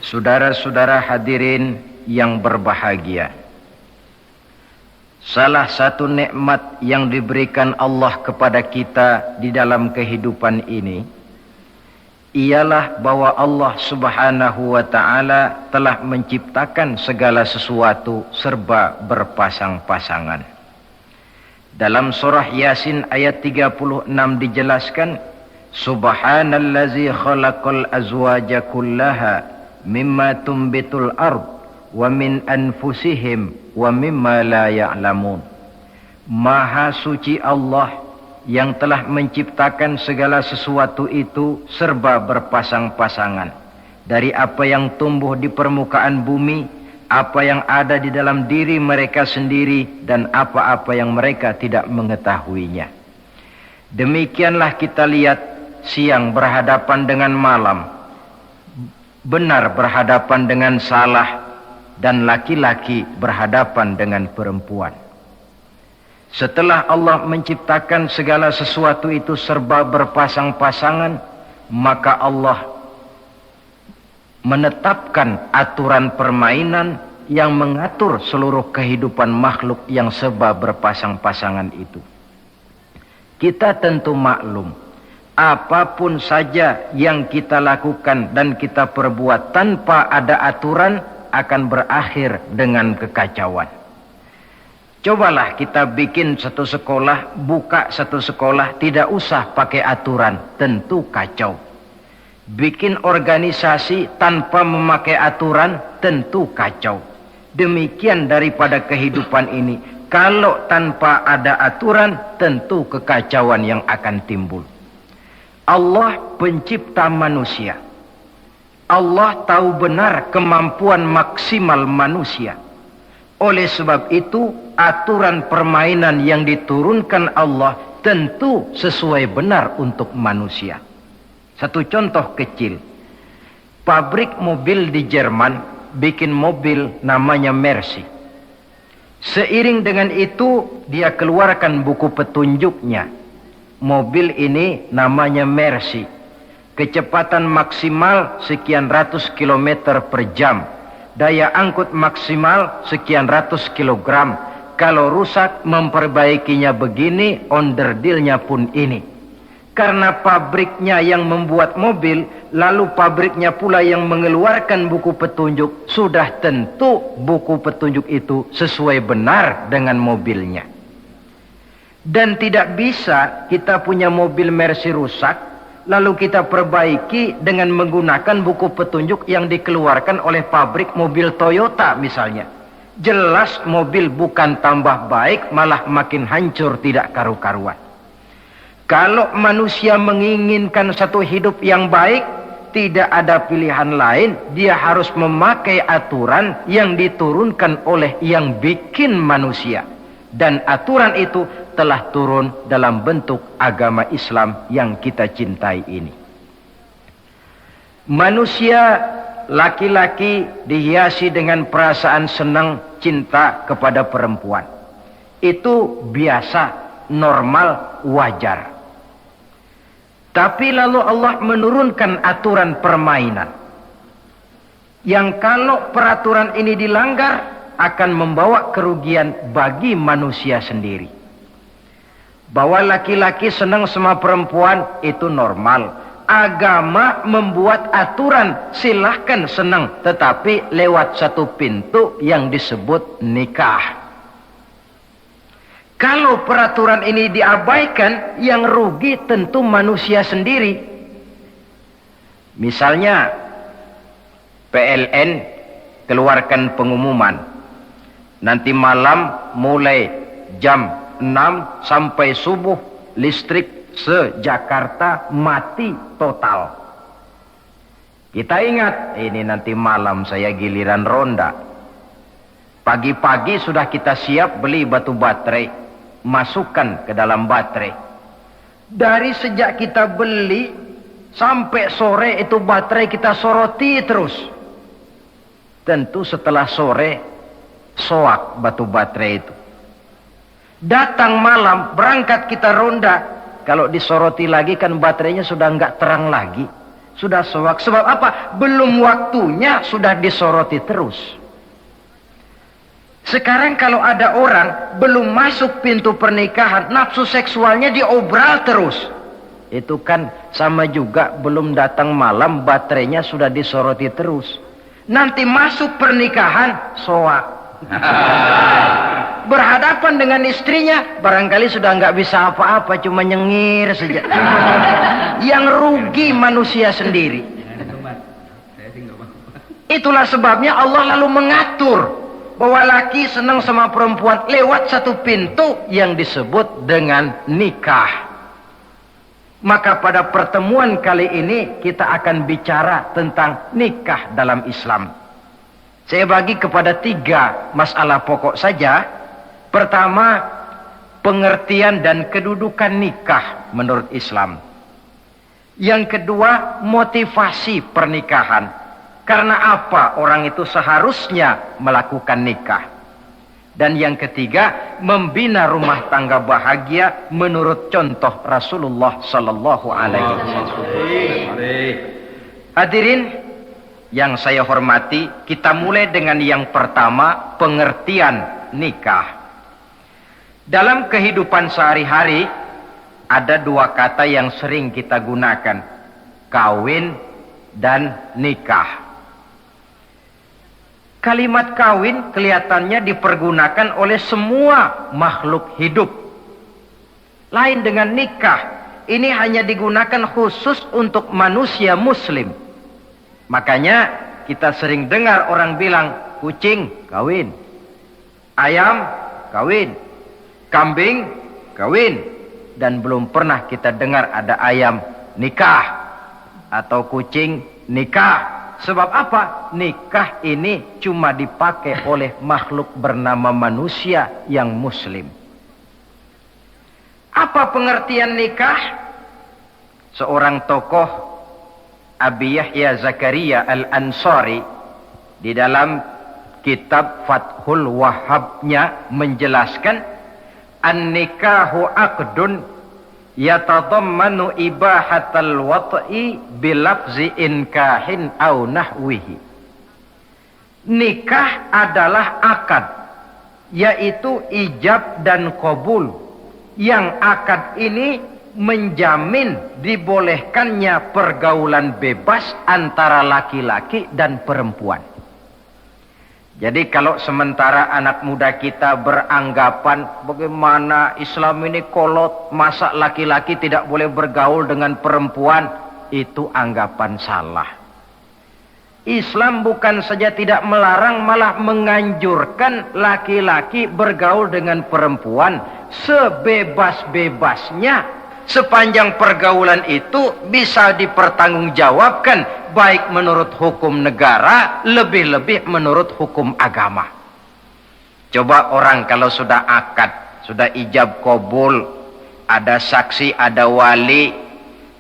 Saudara-saudara hadirin yang berbahagia, salah satu nikmat yang diberikan Allah kepada kita di dalam kehidupan ini ialah bahwa Allah Subhanahu wa ta'ala telah menciptakan segala sesuatu serba berpasang-pasangan. Dalam surah Yasin ayat 36 dijelaskan, Subhanallazi khalaqal azwaja kullaha mimma tumbitul ard wa min anfusihim wa mimma la ya'lamun. Maha suci Allah yang telah menciptakan segala sesuatu itu serba berpasang-pasangan, dari apa yang tumbuh di permukaan bumi, apa yang ada di dalam diri mereka sendiri, dan apa-apa yang mereka tidak mengetahuinya. Demikianlah kita lihat siang berhadapan dengan malam, benar berhadapan dengan salah, dan laki-laki berhadapan dengan perempuan. Setelah Allah menciptakan segala sesuatu itu serba berpasang-pasangan, maka Allah menetapkan aturan permainan yang mengatur seluruh kehidupan makhluk yang serba berpasang-pasangan itu. Kita tentu maklum, apapun saja yang kita lakukan dan kita perbuat tanpa ada aturan akan berakhir dengan kekacauan. Cobalah kita bikin satu sekolah, buka satu sekolah, tidak usah pakai aturan, tentu kacau. Bikin organisasi tanpa memakai aturan, tentu kacau. Demikian daripada kehidupan ini, kalau tanpa ada aturan, tentu kekacauan yang akan timbul. Allah pencipta manusia. Allah tahu benar kemampuan maksimal manusia. Oleh sebab itu, aturan permainan yang diturunkan Allah tentu sesuai benar untuk manusia. Satu contoh kecil. Pabrik mobil di Jerman bikin mobil namanya Mercy. Seiring dengan itu, dia keluarkan buku petunjuknya. Mobil ini namanya Mercy. Kecepatan maksimal sekian ratus kilometer per jam. Daya angkut maksimal sekian ratus kilogram. Kalau rusak memperbaikinya begini, onderdilnya pun ini. Karena pabriknya yang membuat mobil, lalu pabriknya pula yang mengeluarkan buku petunjuk, sudah tentu buku petunjuk itu sesuai benar dengan mobilnya. Dan tidak bisa kita punya mobil Mercy rusak, lalu kita perbaiki dengan menggunakan buku petunjuk yang dikeluarkan oleh pabrik mobil Toyota misalnya. Jelas mobil bukan tambah baik, malah makin hancur tidak karu-karuan. Kalau manusia menginginkan satu hidup yang baik, tidak ada pilihan lain, dia harus memakai aturan yang diturunkan oleh yang bikin manusia. Dan aturan itu telah turun dalam bentuk agama Islam yang kita cintai ini. Manusia laki-laki dihiasi dengan perasaan senang cinta kepada perempuan. Itu biasa, normal, wajar. Tapi lalu Allah menurunkan aturan permainan yang kalau peraturan ini dilanggar akan membawa kerugian bagi manusia sendiri. Bahwa laki-laki senang sama perempuan itu normal. Agama membuat aturan, silahkan senang, tetapi lewat satu pintu yang disebut nikah. Kalau peraturan ini diabaikan, yang rugi tentu manusia sendiri. Misalnya PLN keluarkan pengumuman, nanti malam mulai jam 6 sampai subuh listrik se-Jakarta mati total. Kita ingat, ini nanti malam saya giliran ronda. Pagi-pagi sudah kita siap beli batu baterai, masukkan ke dalam baterai. Dari sejak kita beli sampai sore itu baterai kita soroti terus. Tentu setelah sore soak batu baterai itu. Datang malam berangkat kita ronda, kalau disoroti lagi kan baterainya sudah enggak terang lagi. Sudah sewak. Sebab apa? Belum waktunya sudah disoroti terus. Sekarang kalau ada orang belum masuk pintu pernikahan, nafsu seksualnya diobral terus. Itu kan sama juga belum datang malam, baterainya sudah disoroti terus. Nanti masuk pernikahan, soak. Berhadapan dengan istrinya, barangkali sudah nggak bisa apa-apa, cuma nyengir saja. Yang rugi manusia sendiri. Itulah sebabnya Allah lalu mengatur bahwa laki senang sama perempuan lewat satu pintu yang disebut dengan nikah. Maka pada pertemuan kali ini kita akan bicara tentang nikah dalam Islam. Saya bagi kepada 3 masalah pokok saja. Pertama, pengertian dan kedudukan nikah menurut Islam. Yang kedua, motivasi pernikahan. Karena apa orang itu seharusnya melakukan nikah. Dan yang ketiga, membina rumah tangga bahagia menurut contoh Rasulullah sallallahu alaihi wasallam. Hadirin yang saya hormati, kita mulai dengan yang pertama, pengertian nikah. Dalam kehidupan sehari-hari ada 2 kata yang sering kita gunakan, kawin dan nikah. Kalimat kawin kelihatannya dipergunakan oleh semua makhluk hidup. Lain dengan nikah, ini hanya digunakan khusus untuk manusia muslim. Makanya kita sering dengar orang bilang, kucing kawin, ayam kawin, kambing kawin. Dan belum pernah kita dengar ada ayam nikah atau kucing nikah. Sebab apa? Nikah ini cuma dipakai oleh makhluk bernama manusia yang muslim. Apa pengertian nikah? Seorang tokoh, Abi Yahya Zakaria Al-Ansari, di dalam kitab Fathul Wahhabnya menjelaskan, an-nikahu aqdun yatadammanu ibahatal wat'i bilafzi inkahin au nahwihi. Nikah adalah akad, yaitu ijab dan qabul. Yang akad ini menjamin dibolehkannya pergaulan bebas antara laki-laki dan perempuan. Jadi kalau sementara anak muda kita beranggapan bagaimana Islam ini kolot, masa laki-laki tidak boleh bergaul dengan perempuan, itu anggapan salah. Islam bukan saja tidak melarang, malah menganjurkan laki-laki bergaul dengan perempuan sebebas-bebasnya, sepanjang pergaulan itu bisa dipertanggungjawabkan, baik menurut hukum negara, lebih-lebih menurut hukum agama. Coba orang kalau sudah akad, sudah ijab qabul, ada saksi, ada wali,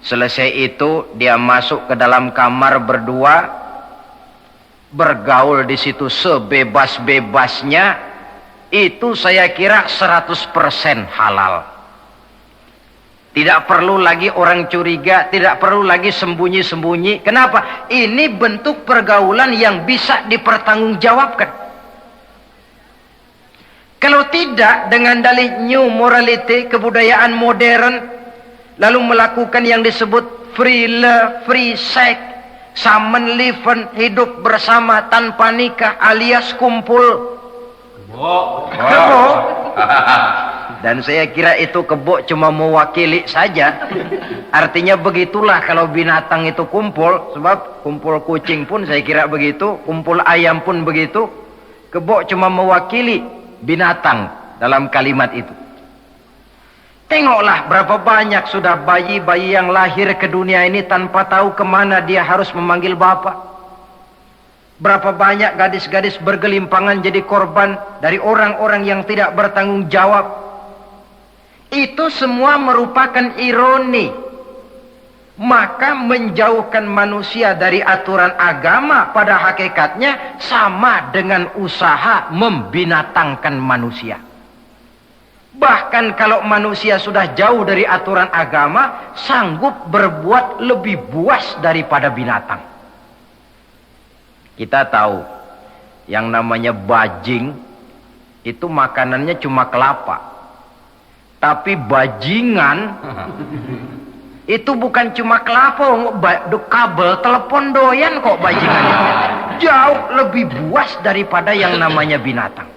selesai itu dia masuk ke dalam kamar berdua, bergaul di situ sebebas-bebasnya, itu saya kira 100% halal. Tidak perlu lagi orang curiga, tidak perlu lagi sembunyi-sembunyi. Kenapa? Ini bentuk pergaulan yang bisa dipertanggungjawabkan. Kalau tidak, dengan dalih new morality, kebudayaan modern, lalu melakukan yang disebut free love, free sex, samen leven, hidup bersama tanpa nikah alias kumpul. Kebo. Dan saya kira itu kebo cuma mewakili saja. Artinya begitulah kalau binatang itu kumpul. Sebab kumpul kucing pun saya kira begitu, kumpul ayam pun begitu. Kebo cuma mewakili binatang dalam kalimat itu. Tengoklah berapa banyak sudah bayi-bayi yang lahir ke dunia ini tanpa tahu kemana dia harus memanggil bapak. Berapa banyak gadis-gadis bergelimpangan jadi korban dari orang-orang yang tidak bertanggung jawab. Itu semua merupakan ironi. Maka menjauhkan manusia dari aturan agama pada hakikatnya sama dengan usaha membinatangkan manusia. Bahkan kalau manusia sudah jauh dari aturan agama, sanggup berbuat lebih buas daripada binatang. Kita tahu yang namanya bajing itu makanannya cuma kelapa. Tapi bajingan itu bukan cuma kelapa, kabel telepon doyan kok bajingannya. Jauh lebih buas daripada yang namanya binatang.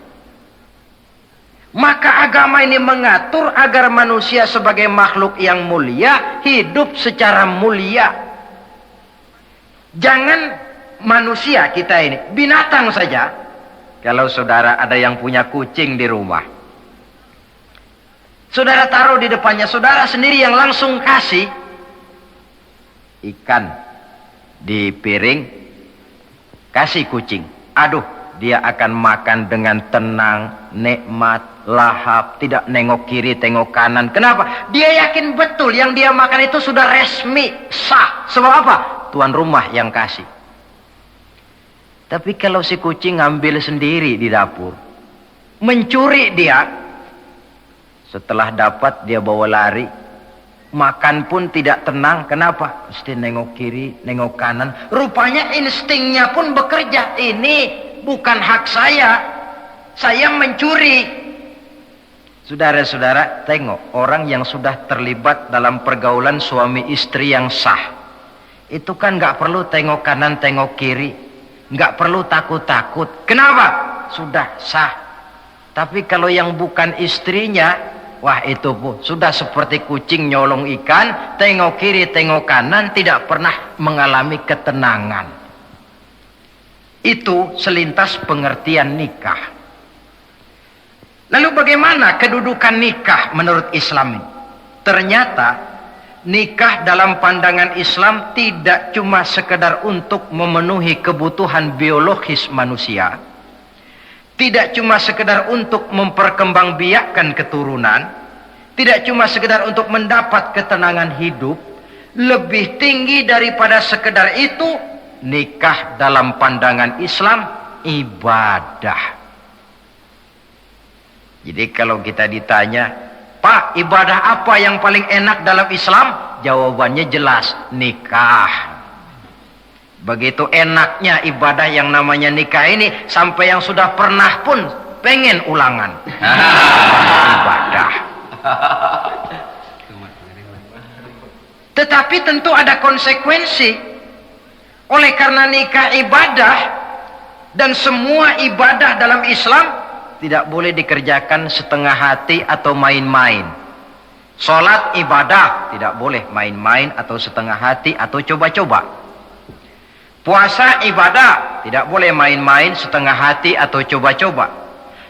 Maka agama ini mengatur agar manusia sebagai makhluk yang mulia hidup secara mulia. Jangan manusia kita ini, binatang saja. Kalau saudara ada yang punya kucing di rumah, saudara taruh di depannya, saudara sendiri yang langsung kasih ikan di piring, kasih kucing. Aduh, dia akan makan dengan tenang, nikmat, lahap, tidak nengok kiri, tengok kanan. Kenapa? Dia yakin betul yang dia makan itu sudah resmi, sah. Sebab apa? Tuan rumah yang kasih. Tapi kalau si kucing ngambil sendiri di dapur, mencuri dia, setelah dapat dia bawa lari, makan pun tidak tenang. Kenapa? Mesti nengok kiri, nengok kanan. Rupanya instingnya pun bekerja. Ini bukan hak saya mencuri. Saudara-saudara, tengok orang yang sudah terlibat dalam pergaulan suami istri yang sah. Itu kan gak perlu tengok kanan, tengok kiri. Gak perlu takut-takut. Kenapa? Sudah sah. Tapi kalau yang bukan istrinya, wah itu pun sudah seperti kucing nyolong ikan, tengok kiri, tengok kanan, tidak pernah mengalami ketenangan. Itu selintas pengertian nikah. Lalu bagaimana kedudukan nikah menurut Islam ini? Ternyata nikah dalam pandangan Islam tidak cuma sekedar untuk memenuhi kebutuhan biologis manusia, tidak cuma sekedar untuk memperkembangbiakkan keturunan, tidak cuma sekedar untuk mendapat ketenangan hidup. Lebih tinggi daripada sekedar itu, nikah dalam pandangan Islam ibadah. Jadi kalau kita ditanya, Pak, ibadah apa yang paling enak dalam Islam? Jawabannya jelas, nikah. Begitu enaknya ibadah yang namanya nikah ini, sampai yang sudah pernah pun pengen ulangan. Ibadah. Tetapi tentu ada konsekuensi. Oleh karena nikah ibadah, dan semua ibadah dalam Islam tidak boleh dikerjakan setengah hati atau main-main. Sholat ibadah, tidak boleh main-main atau setengah hati atau coba-coba. Puasa ibadah, tidak boleh main-main, setengah hati atau coba-coba.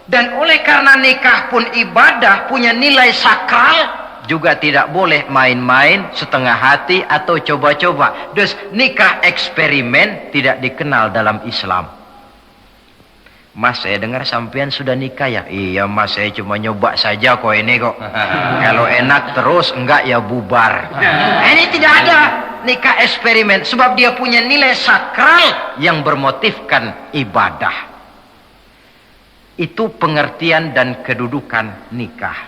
Dan oleh karena nikah pun ibadah, punya nilai sakral, juga tidak boleh main-main, setengah hati atau coba-coba. Dus nikah eksperimen tidak dikenal dalam Islam. Mas, saya dengar sampean sudah nikah ya? Iya mas, saya cuma nyoba saja kok ini kok. Kalau enak terus, enggak ya bubar. Ini tidak ada nikah eksperimen, sebab dia punya nilai sakral yang bermotifkan ibadah. Itu pengertian dan kedudukan nikah.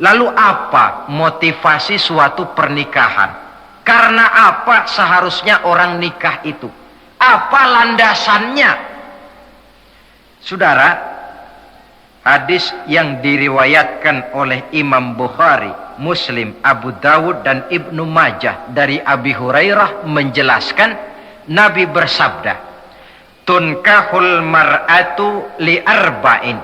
Lalu apa motivasi suatu pernikahan? Karena apa seharusnya orang nikah itu? Apa landasannya? Saudara, hadis yang diriwayatkan oleh Imam Bukhari, Muslim, Abu Dawud dan Ibnu Majah dari Abi Hurairah menjelaskan, Nabi bersabda, tunkahul mar'atu li arba'in.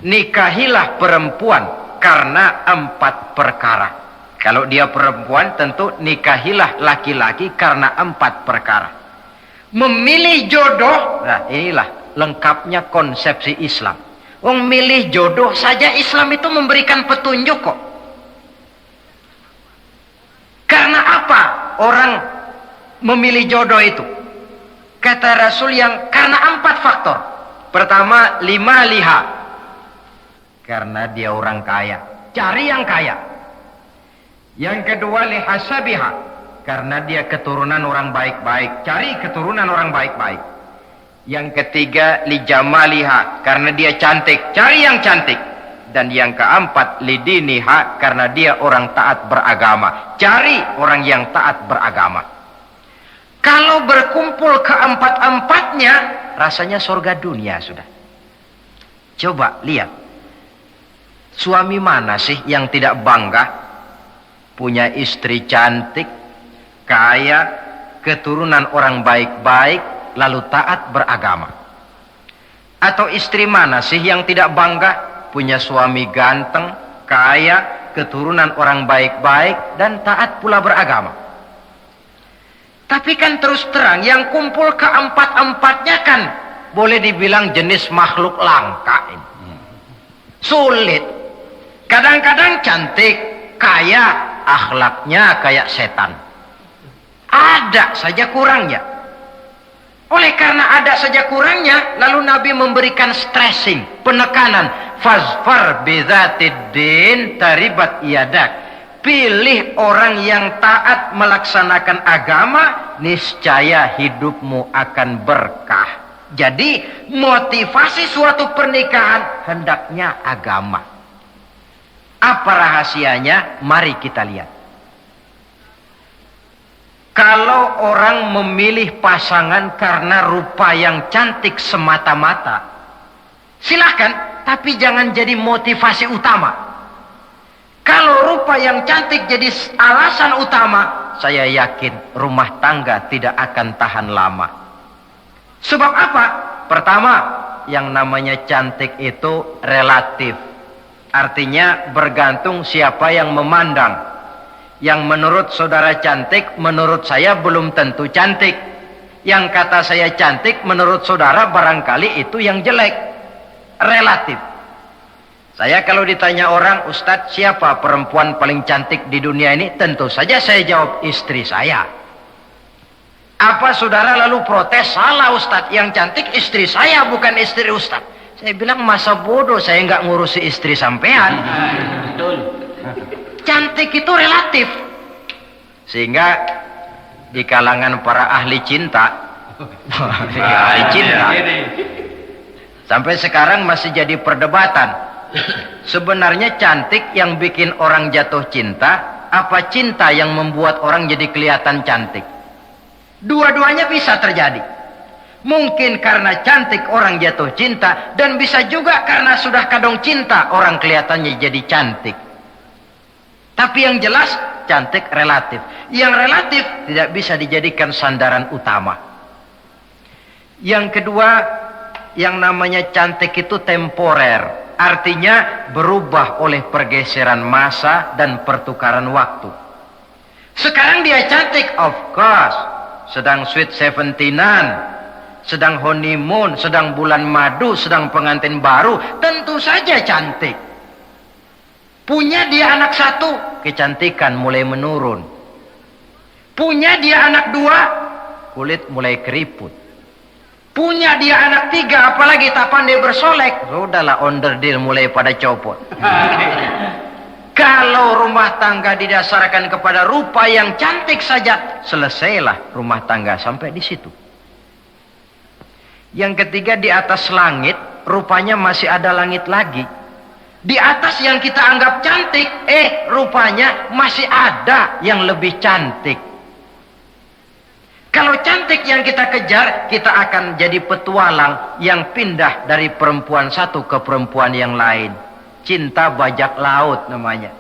Nikahilah perempuan karena 4 perkara. Kalau dia perempuan tentu nikahilah laki-laki karena 4 perkara. Memilih jodoh, nah inilah lengkapnya konsepsi Islam. Milih jodoh saja Islam itu memberikan petunjuk kok. Karena apa orang memilih jodoh itu? Kata Rasul yang karena 4 faktor. Pertama, liha. Karena dia orang kaya, cari yang kaya. Yang kedua, lihasabiha. Karena dia keturunan orang baik-baik, cari keturunan orang baik-baik. Yang ketiga, lijamaliha, karena dia cantik, cari yang cantik. Dan yang keempat, lidiniha, karena dia orang taat beragama. Cari orang yang taat beragama. Kalau berkumpul keempat-empatnya, rasanya surga dunia sudah. Coba lihat. Suami mana sih yang tidak bangga punya istri cantik, kaya, keturunan orang baik-baik, lalu taat beragama? Atau istri mana sih yang tidak bangga punya suami ganteng, kaya, keturunan orang baik-baik, dan taat pula beragama? Tapi kan terus terang, yang kumpul keempat-empatnya kan boleh dibilang jenis makhluk langka ini. Sulit. Kadang-kadang cantik, kaya, akhlaknya kayak setan. Ada saja kurangnya. Oleh karena ada saja kurangnya, lalu Nabi memberikan stressing, penekanan. Fazfar bidzatiddin taribat yadak. Pilih orang yang taat melaksanakan agama, niscaya hidupmu akan berkah. Jadi motivasi suatu pernikahan hendaknya agama. Apa rahasianya? Mari kita lihat. Kalau orang memilih pasangan karena rupa yang cantik semata-mata, silakan, tapi jangan jadi motivasi utama. Kalau rupa yang cantik jadi alasan utama, saya yakin rumah tangga tidak akan tahan lama. Sebab apa? Pertama, yang namanya cantik itu relatif. Artinya bergantung siapa yang memandang. Yang menurut saudara cantik, menurut saya belum tentu cantik. Yang kata saya cantik, menurut saudara barangkali itu yang jelek. Relatif. Saya kalau ditanya orang, Ustadz, siapa perempuan paling cantik di dunia ini? Tentu saja saya jawab, istri saya. Apa saudara lalu protes? Salah Ustadz, yang cantik istri saya, bukan istri Ustadz. Saya bilang, masa bodoh saya nggak ngurusi istri sampean. Betul. Cantik itu relatif. Sehingga di kalangan para ahli cinta, sampai sekarang masih jadi perdebatan. Sebenarnya cantik yang bikin orang jatuh cinta, apa cinta yang membuat orang jadi kelihatan cantik? Dua-duanya bisa terjadi. Mungkin karena cantik orang jatuh cinta, dan bisa juga karena sudah kadung cinta orang kelihatannya jadi cantik. Tapi yang jelas cantik relatif. Yang relatif tidak bisa dijadikan sandaran utama. Yang kedua, yang namanya cantik itu temporer. Artinya berubah oleh pergeseran masa dan pertukaran waktu. Sekarang dia cantik, of course. Sedang sweet 17-an, sedang honeymoon, sedang bulan madu, sedang pengantin baru, tentu saja cantik. Punya dia anak satu, kecantikan mulai menurun. Punya dia anak dua, kulit mulai keriput. Punya dia anak tiga, apalagi tak pandai bersolek, sudahlah onderdil mulai pada copot. Kalau rumah tangga didasarkan kepada rupa yang cantik saja, selesailah rumah tangga sampai di situ. Yang ketiga, di atas langit, rupanya masih ada langit lagi. Di atas yang kita anggap cantik, rupanya masih ada yang lebih cantik. Kalau cantik yang kita kejar, kita akan jadi petualang yang pindah dari perempuan satu ke perempuan yang lain. Cinta bajak laut namanya.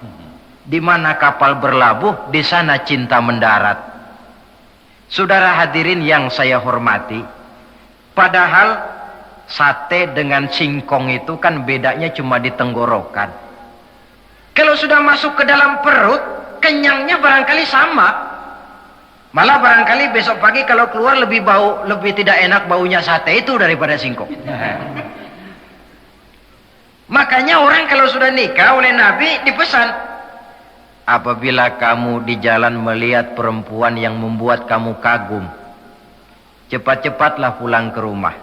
Di mana kapal berlabuh, di sana cinta mendarat. Saudara hadirin yang saya hormati, padahal sate dengan singkong itu kan bedanya cuma di tenggorokan. Kalau sudah masuk ke dalam perut, kenyangnya barangkali sama. Malah barangkali besok pagi kalau keluar lebih bau, lebih tidak enak baunya sate itu daripada singkong. Makanya orang kalau sudah nikah oleh Nabi dipesan, apabila kamu di jalan melihat perempuan yang membuat kamu kagum, cepat-cepatlah pulang ke rumah.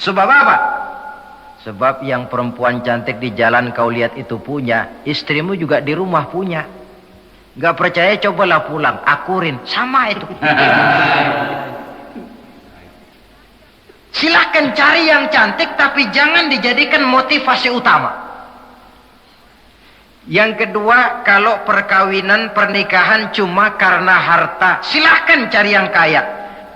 Sebab apa? Sebab yang perempuan cantik di jalan kau lihat itu punya, istrimu juga di rumah punya. Gak percaya cobalah pulang, akurin, sama itu. Silahkan cari yang cantik, tapi jangan dijadikan motivasi utama. Yang kedua, kalau perkawinan, pernikahan cuma karena harta, silahkan cari yang kaya.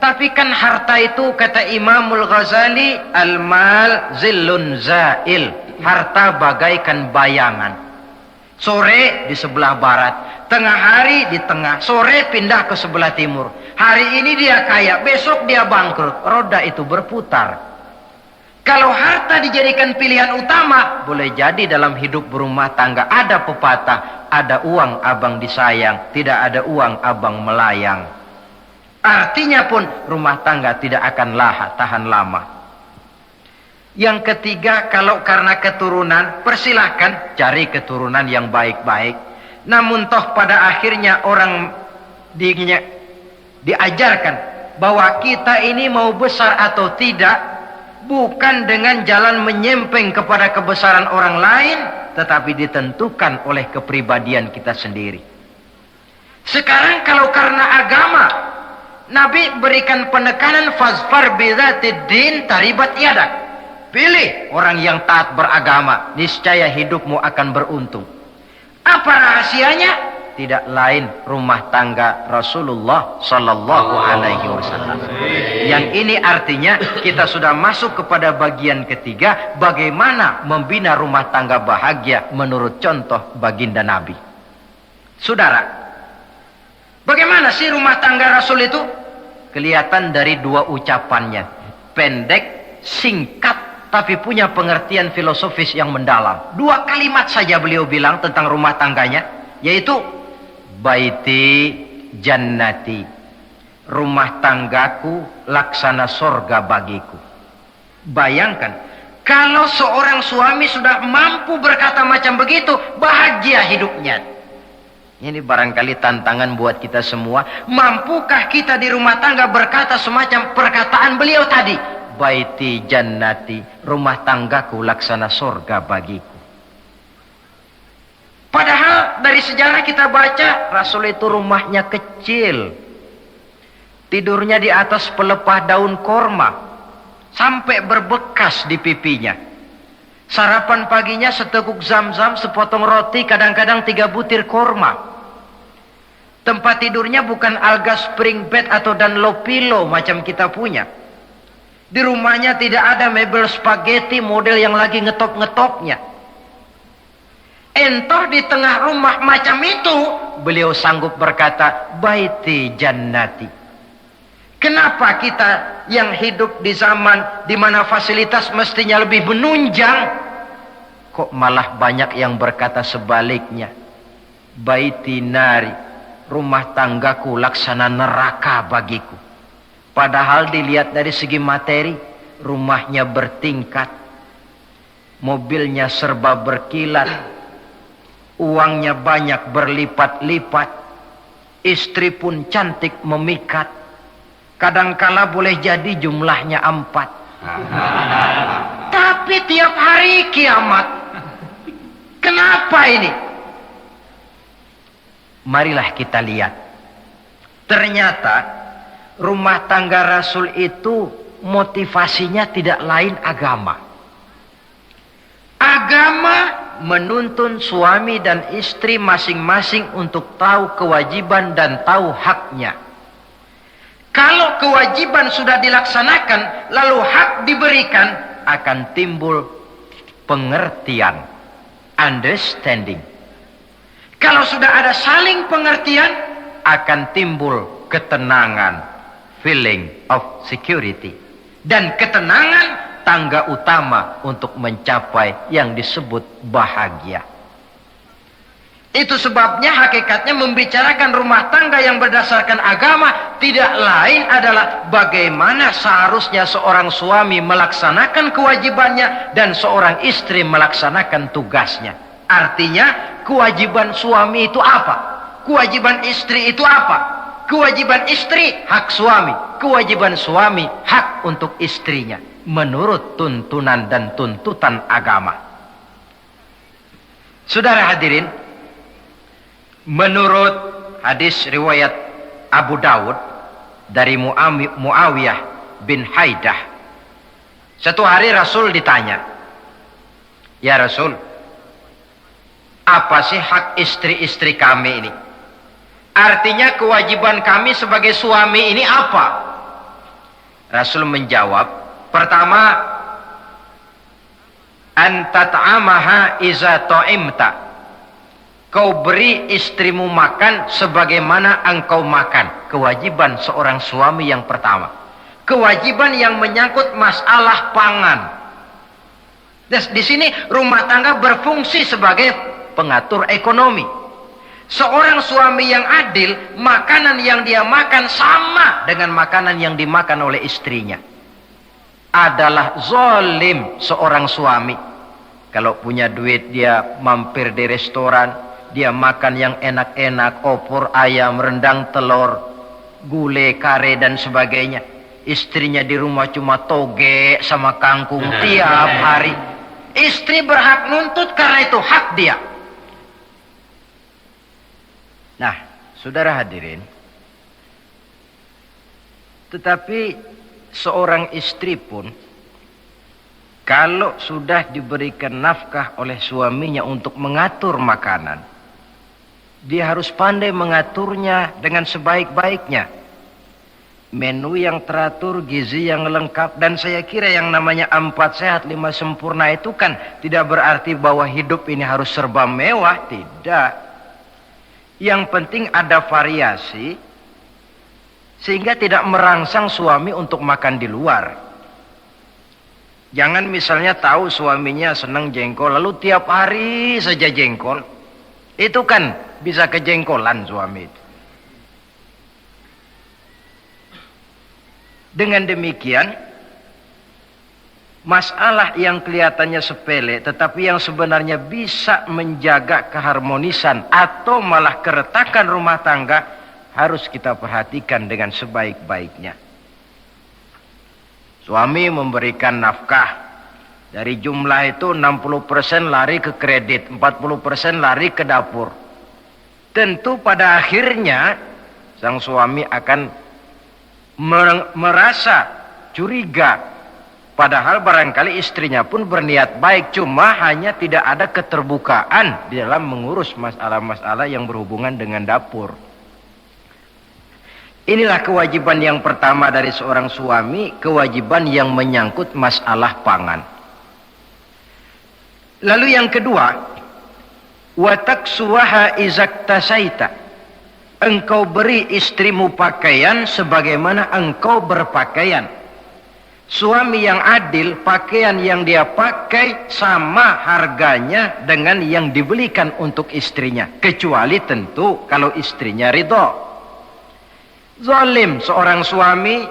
Tapi kan harta itu, kata Imamul Ghazali, al-mal zillun zail. Harta bagaikan bayangan. Sore di sebelah barat, tengah hari di tengah, sore pindah ke sebelah timur. Hari ini dia kaya, besok dia bangkrut. Roda itu berputar. Kalau harta dijadikan pilihan utama, boleh jadi dalam hidup berumah tangga ada pepatah, ada uang abang disayang, tidak ada uang abang melayang. Artinya pun rumah tangga tidak akan tahan lama. Yang ketiga, kalau karena keturunan, persilahkan cari keturunan yang baik-baik. Namun toh pada akhirnya orang diajarkan bahwa kita ini mau besar atau tidak, bukan dengan jalan menyempeng kepada kebesaran orang lain, tetapi ditentukan oleh kepribadian kita sendiri. Sekarang kalau karena agama, Nabi berikan penekanan fazfar bidzatid din taribat yadak. Pilih orang yang taat beragama, niscaya hidupmu akan beruntung. Apa rahasianya? Tidak lain rumah tangga Rasulullah sallallahu alaihi wasallam. Yang ini artinya kita sudah masuk kepada bagian ketiga, bagaimana membina rumah tangga bahagia menurut contoh baginda Nabi. Saudara, bagaimana sih rumah tangga Rasul itu? Kelihatan dari dua ucapannya. Pendek, singkat, tapi punya pengertian filosofis yang mendalam. Dua kalimat saja beliau bilang tentang rumah tangganya, yaitu baiti jannati, rumah tanggaku laksana sorga bagiku. Bayangkan, kalau seorang suami sudah mampu berkata macam begitu, bahagia hidupnya. Ini barangkali tantangan buat kita semua. Mampukah kita di rumah tangga berkata semacam perkataan beliau tadi? Baiti jannati, rumah tanggaku laksana sorga bagiku. Padahal dari sejarah kita baca, Rasul itu rumahnya kecil. Tidurnya di atas pelepah daun korma, sampai berbekas di pipinya. Sarapan paginya seteguk zam-zam, sepotong roti, kadang-kadang 3 butir korma. Tempat tidurnya bukan alga spring bed atau Dunlopillow macam kita punya. Di rumahnya tidak ada mebel spaghetti model yang lagi ngetop-ngetopnya. Entoh di tengah rumah macam itu, beliau sanggup berkata, baiti jannati. Kenapa kita yang hidup di zaman di mana fasilitas mestinya lebih menunjang, kok malah banyak yang berkata sebaliknya? Baiti nari, rumah tanggaku laksana neraka bagiku. Padahal dilihat dari segi materi, rumahnya bertingkat, mobilnya serba berkilat, uangnya banyak berlipat-lipat, istri pun cantik memikat, kadangkala boleh jadi jumlahnya 4. Tapi tiap hari kiamat. Kenapa ini? Marilah kita lihat. Ternyata rumah tangga Rasul itu motivasinya tidak lain agama. Agama menuntun suami dan istri masing-masing untuk tahu kewajiban dan tahu haknya. Kalau kewajiban sudah dilaksanakan, lalu hak diberikan, akan timbul pengertian, understanding. Kalau sudah ada saling pengertian, akan timbul ketenangan, feeling of security. Dan ketenangan tangga utama untuk mencapai yang disebut bahagia. Itu sebabnya hakikatnya membicarakan rumah tangga yang berdasarkan agama tidak lain adalah bagaimana seharusnya seorang suami melaksanakan kewajibannya dan seorang istri melaksanakan tugasnya. Artinya kewajiban suami itu apa? Kewajiban istri itu apa? Kewajiban istri hak suami, kewajiban suami hak untuk istrinya menurut tuntunan dan tuntutan agama. Saudara hadirin, menurut hadis riwayat Abu Dawud dari Muawiyah bin Haidah, satu hari Rasul ditanya, "Ya Rasul, Apa sih hak istri-istri kami ini? Artinya kewajiban kami sebagai suami ini apa? Rasul menjawab, pertama, antat'amaha iza ta'imta. Kau beri istrimu makan sebagaimana engkau makan. Kewajiban seorang suami yang pertama. Kewajiban yang menyangkut masalah pangan. Di sini rumah tangga berfungsi sebagai pengatur ekonomi. Seorang suami yang adil, makanan yang dia makan sama dengan makanan yang dimakan oleh istrinya. Adalah zalim seorang suami. Kalau punya duit dia mampir di restoran, dia makan yang enak-enak, opor ayam, rendang telur, gulai, kare dan sebagainya. Istrinya di rumah cuma toge sama kangkung tiap hari. Istri berhak nuntut karena itu hak dia. Nah, saudara hadirin, tetapi seorang istri pun kalau sudah diberikan nafkah oleh suaminya untuk mengatur makanan, dia harus pandai mengaturnya dengan sebaik-baiknya. Menu yang teratur, gizi yang lengkap, dan saya kira yang namanya 4 sehat 5 sempurna itu kan tidak berarti bahwa hidup ini harus serba mewah, tidak. Yang penting ada variasi sehingga tidak merangsang suami untuk makan di luar. Jangan misalnya tahu suaminya senang jengkol lalu tiap hari saja jengkol. Itu kan bisa kejengkolan suami itu. Dengan demikian, masalah yang kelihatannya sepele tetapi yang sebenarnya bisa menjaga keharmonisan atau malah keretakan rumah tangga harus kita perhatikan dengan sebaik-baiknya. Suami memberikan nafkah. Dari jumlah itu 60% lari ke kredit, 40% lari ke dapur. Tentu pada akhirnya sang suami akan merasa curiga. Padahal barangkali istrinya pun berniat baik, cuma hanya tidak ada keterbukaan di dalam mengurus masalah-masalah yang berhubungan dengan dapur. Inilah kewajiban yang pertama dari seorang suami, kewajiban yang menyangkut masalah pangan. Lalu yang kedua, wa taksuwaha izaktasaita. Engkau beri istrimu pakaian sebagaimana engkau berpakaian. Suami yang adil, pakaian yang dia pakai sama harganya dengan yang dibelikan untuk istrinya. Kecuali tentu kalau istrinya ridho. Zalim seorang suami,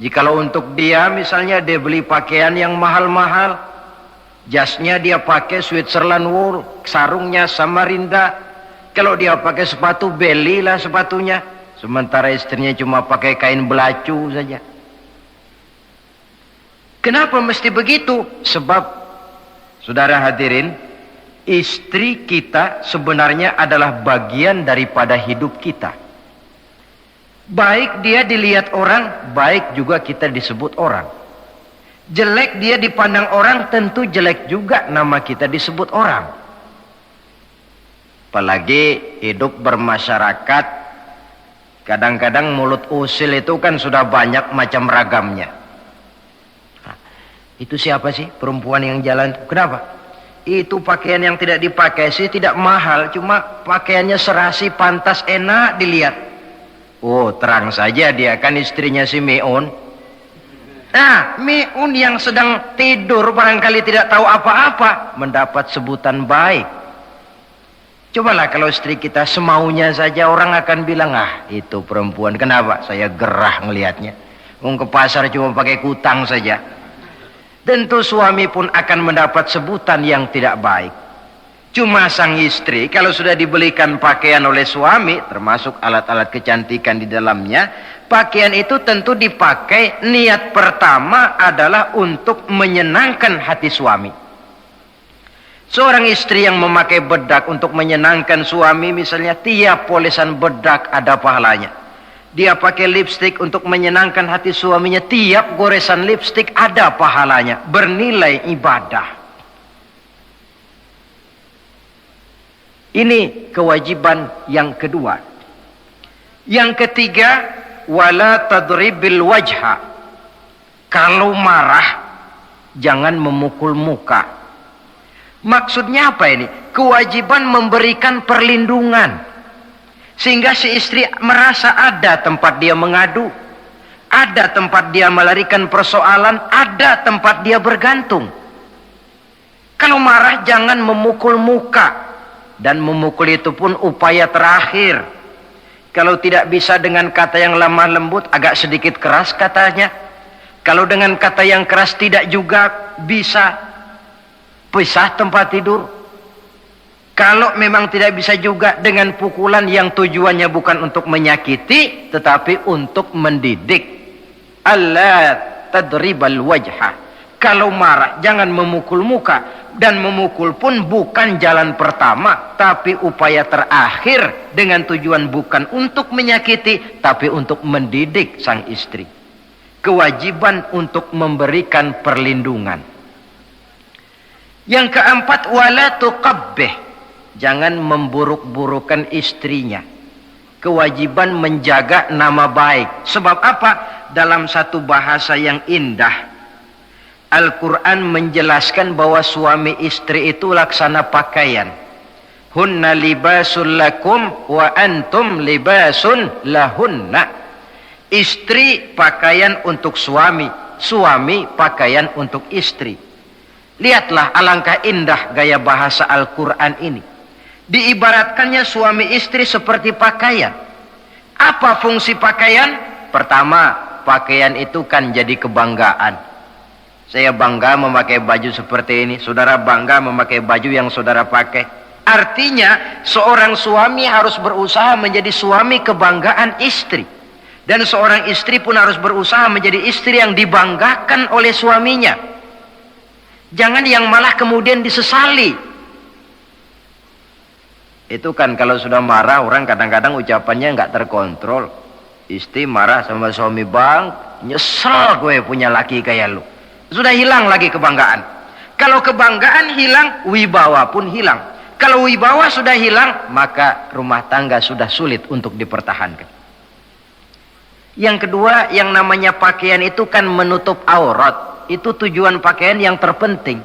jikalau untuk dia misalnya dia beli pakaian yang mahal-mahal, jasnya dia pakai Switzerland wool, sarungnya Samarinda. Kalau dia pakai sepatu, belilah sepatunya. Sementara istrinya cuma pakai kain belacu saja. Kenapa mesti begitu? Sebab, saudara hadirin, istri kita sebenarnya adalah bagian daripada hidup kita. Baik dia dilihat orang, baik juga kita disebut orang. Jelek dia dipandang orang, tentu jelek juga nama kita disebut orang. Apalagi hidup bermasyarakat, kadang-kadang mulut usil itu kan sudah banyak macam ragamnya. Nah, itu siapa sih perempuan yang jalan? Kenapa? Itu pakaian yang tidak dipakai sih tidak mahal, cuma pakaiannya serasi, pantas, enak dilihat. Oh, terang saja dia kan istrinya si Miun. Nah, Miun yang sedang tidur barangkali tidak tahu apa-apa mendapat sebutan baik. Cobalah kalau istri kita semaunya saja, orang akan bilang, ah itu perempuan. Kenapa? Saya gerah ngelihatnya. Ke pasar cuma pakai kutang saja. Tentu suami pun akan mendapat sebutan yang tidak baik. Cuma sang istri kalau sudah dibelikan pakaian oleh suami, termasuk alat-alat kecantikan di dalamnya, pakaian itu tentu dipakai niat pertama adalah untuk menyenangkan hati suami. Seorang istri yang memakai bedak untuk menyenangkan suami, misalnya tiap polesan bedak ada pahalanya. Dia pakai lipstik untuk menyenangkan hati suaminya, tiap goresan lipstik ada pahalanya, bernilai ibadah. Ini kewajiban yang kedua. Yang ketiga, wala tadribil wajha. Kalau marah, jangan memukul muka. Maksudnya apa ini? Kewajiban memberikan perlindungan. Sehingga si istri merasa ada tempat dia mengadu, ada tempat dia melarikan persoalan, ada tempat dia bergantung. Kalau marah jangan memukul muka. Dan memukul itu pun upaya terakhir. Kalau tidak bisa dengan kata yang lemah lembut, agak sedikit keras katanya. Kalau dengan kata yang keras tidak juga bisa, pisah tempat tidur. Kalau memang tidak bisa juga dengan pukulan yang tujuannya bukan untuk menyakiti, tetapi untuk mendidik. Allah tadribal wajha. Kalau marah jangan memukul muka. Dan memukul pun bukan jalan pertama, tapi upaya terakhir dengan tujuan bukan untuk menyakiti, tapi untuk mendidik sang istri. Kewajiban untuk memberikan perlindungan. Yang keempat, wala tuqabbih. Jangan memburuk-burukan istrinya. Kewajiban menjaga nama baik. Sebab apa? Dalam satu bahasa yang indah, Al-Quran menjelaskan bahwa suami istri itu laksana pakaian. Hunna libasul lakum wa antum libasun lahunna. Istri pakaian untuk suami, suami pakaian untuk istri. Lihatlah alangkah indah gaya bahasa Al-Quran ini. Diibaratkannya suami istri seperti pakaian. Apa fungsi pakaian? Pertama, pakaian itu kan jadi kebanggaan. Saya bangga memakai baju seperti ini. Saudara bangga memakai baju yang saudara pakai. Artinya seorang suami harus berusaha menjadi suami kebanggaan istri. Dan seorang istri pun harus berusaha menjadi istri yang dibanggakan oleh suaminya. Jangan yang malah kemudian disesali. Itu kan kalau sudah marah orang kadang-kadang ucapannya nggak terkontrol. Istri marah sama suami, bang, nyesel gue punya laki kayak lu. Sudah hilang lagi kebanggaan. Kalau kebanggaan hilang, wibawa pun hilang. Kalau wibawa sudah hilang, maka rumah tangga sudah sulit untuk dipertahankan. Yang kedua, yang namanya pakaian itu kan menutup aurat. Itu tujuan pakaian yang terpenting.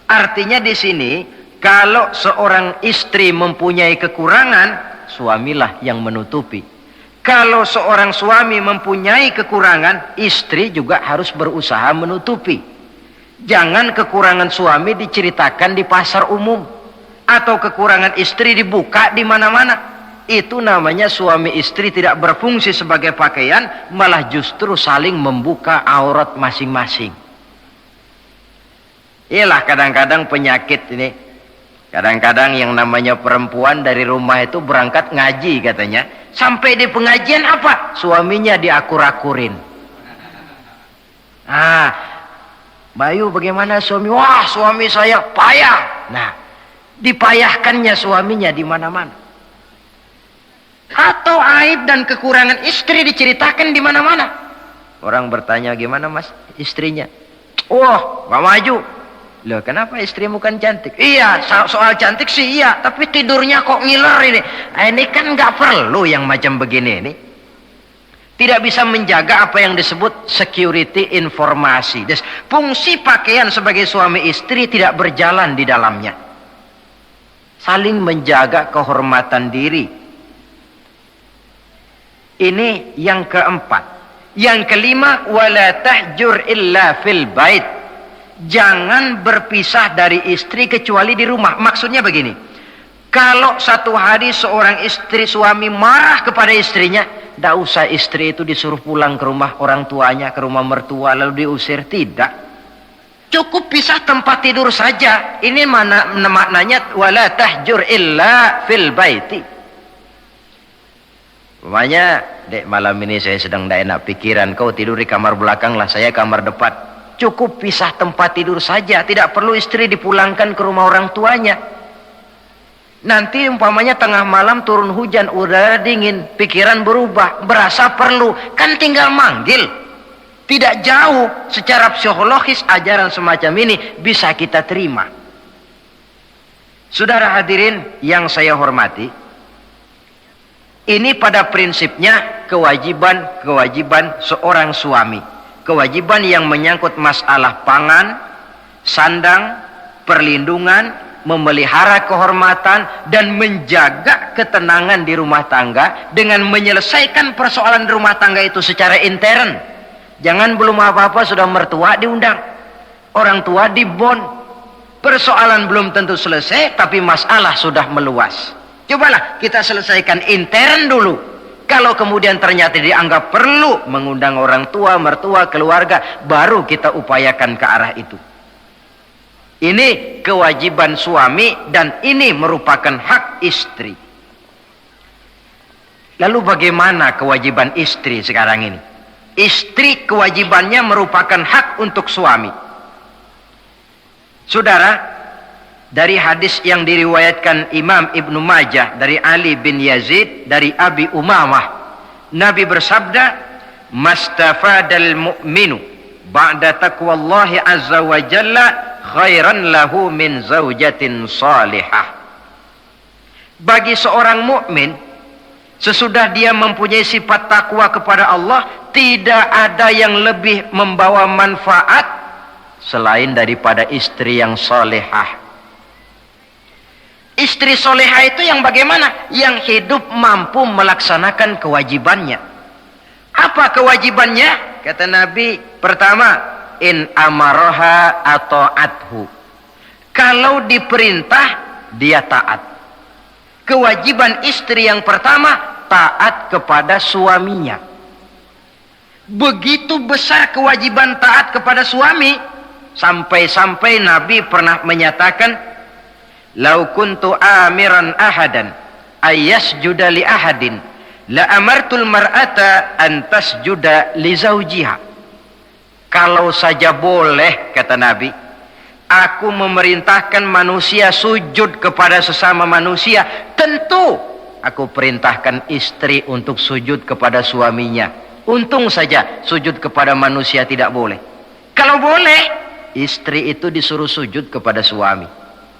Artinya di sini, kalau seorang istri mempunyai kekurangan, suamilah yang menutupi. Kalau seorang suami mempunyai kekurangan, istri juga harus berusaha menutupi. Jangan kekurangan suami diceritakan di pasar umum. Atau kekurangan istri dibuka di mana-mana. Itu namanya suami istri tidak berfungsi sebagai pakaian, malah justru saling membuka aurat masing-masing. Iyalah kadang-kadang penyakit ini. Kadang-kadang yang namanya perempuan dari rumah itu berangkat ngaji katanya. Sampai di pengajian apa? Suaminya diakur-akurin. Bayu bagaimana suami? Wah, suami saya payah. Nah, dipayahkannya suaminya di mana-mana. Atau aib dan kekurangan istri diceritakan di mana-mana. Orang bertanya, gimana mas istrinya? Wah, gak maju. Loh, kenapa istrimu kan cantik? Iya, soal cantik sih iya, tapi tidurnya kok ngiler ini. Ini kan nggak perlu yang macam begini ini. Tidak bisa menjaga apa yang disebut security informasi. Fungsi pakaian sebagai suami istri tidak berjalan di dalamnya. Saling menjaga kehormatan diri. Ini yang keempat. Yang kelima, wala tahjur illa fil bait. Jangan berpisah dari istri kecuali di rumah. Maksudnya begini, kalau satu hari seorang istri suami marah kepada istrinya, tidak usah istri itu disuruh pulang ke rumah orang tuanya, ke rumah mertua lalu diusir. Tidak, cukup pisah tempat tidur saja. Ini maknanya wala tahjur illa fil baiti. Umpamanya, dek, malam ini saya sedang tidak enak pikiran, kau tidur di kamar belakang lah, saya kamar depan. Cukup pisah tempat tidur saja. Tidak perlu istri dipulangkan ke rumah orang tuanya. Nanti umpamanya tengah malam turun hujan, udara dingin, pikiran berubah, berasa perlu, kan tinggal manggil. Tidak jauh. Secara psikologis ajaran semacam ini bisa kita terima. Saudara hadirin yang saya hormati, ini pada prinsipnya kewajiban seorang suami. Kewajiban yang menyangkut masalah pangan, sandang, perlindungan, memelihara kehormatan, dan menjaga ketenangan di rumah tangga dengan menyelesaikan persoalan rumah tangga itu secara intern. Jangan belum apa-apa sudah mertua diundang, orang tua dibon. Persoalan belum tentu selesai, tapi masalah sudah meluas. Cobalah kita selesaikan intern dulu. Kalau kemudian ternyata dianggap perlu mengundang orang tua, mertua, keluarga, baru kita upayakan ke arah itu. Ini kewajiban suami dan ini merupakan hak istri. Lalu bagaimana kewajiban istri sekarang ini? Istri kewajibannya merupakan hak untuk suami. Saudara, dari hadis yang diriwayatkan Imam Ibnu Majah dari Ali bin Yazid dari Abi Umamah, Nabi bersabda, "Mastafadal mu'minu ba'da taqwallahi azza wa jalla khairan lahu min zaujatin salihah." Bagi seorang mukmin, sesudah dia mempunyai sifat takwa kepada Allah, tidak ada yang lebih membawa manfaat selain daripada istri yang solehah. Istri solehah itu yang bagaimana? Yang hidup mampu melaksanakan kewajibannya. Apa kewajibannya? Kata Nabi, pertama, in amaroha atau athu. Kalau diperintah, dia taat. Kewajiban istri yang pertama, taat kepada suaminya. Begitu besar kewajiban taat kepada suami, sampai-sampai Nabi pernah menyatakan, "Lau kuntu amiran ahadan ayyasjuda li ahadin la amartul mar'ata an tasjuda li zawjiha." Kalau saja boleh, kata Nabi, aku memerintahkan manusia sujud kepada sesama manusia, tentu aku perintahkan istri untuk sujud kepada suaminya. Untung saja sujud kepada manusia tidak boleh. Kalau boleh, istri itu disuruh sujud kepada suami.